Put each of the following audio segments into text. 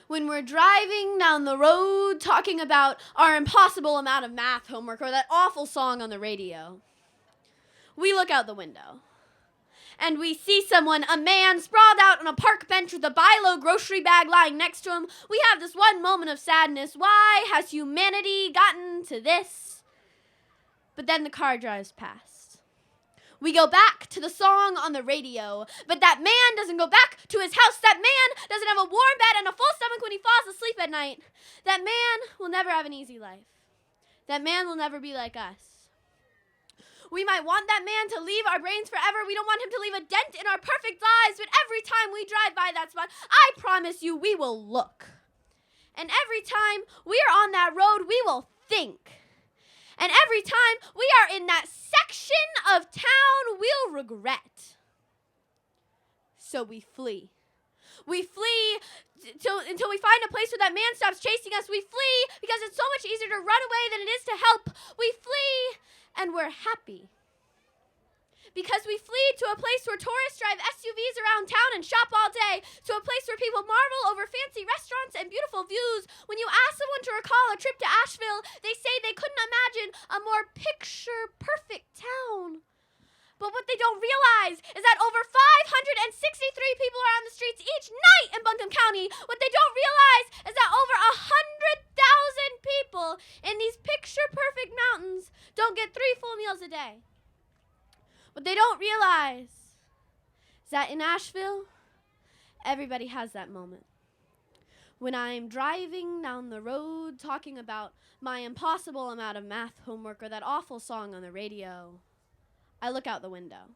when we're driving down the road talking about our impossible amount of math homework or that awful song on the radio. We look out the window, and we see someone, a man, sprawled out on a park bench with a buy-low grocery bag lying next to him. We have this one moment of sadness. Why has humanity gotten to this? But then the car drives past. We go back to the song on the radio, but that man doesn't go back to his house. That man doesn't have a warm bed and a full stomach when he falls asleep at night. That man will never have an easy life. That man will never be like us. We might want that man to leave our brains forever. We don't want him to leave a dent in our perfect lives, but every time we drive by that spot, I promise you we will look. And every time we are on that road, we will think. And every time we are in that section of town, we'll regret. So we flee. We flee until we find a place where that man stops chasing us. We flee because it's so much easier to run away than it is to help. We flee and we're happy. Because we flee to a place where tourists drive SUVs around town and shop all day, to a place where people marvel over fancy restaurants and beautiful views. When you ask someone to recall a trip to Asheville, they say they couldn't imagine a more picture-perfect town. But what they don't realize is that over 563 people are on the streets each night in Buncombe County. What they don't realize is that over 100,000 people in these picture-perfect mountains don't get 3 full meals a day. What they don't realize is that in Asheville, everybody has that moment. When I'm driving down the road talking about my impossible amount of math homework or that awful song on the radio, I look out the window,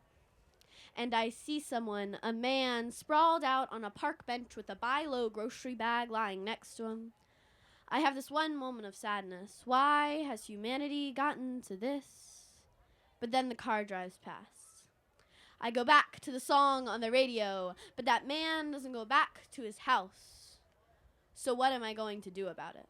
and I see someone, a man, sprawled out on a park bench with a buy-low grocery bag lying next to him. I have this one moment of sadness. Why has humanity gotten to this? But then the car drives past. I go back to the song on the radio, but that man doesn't go back to his house. So what am I going to do about it?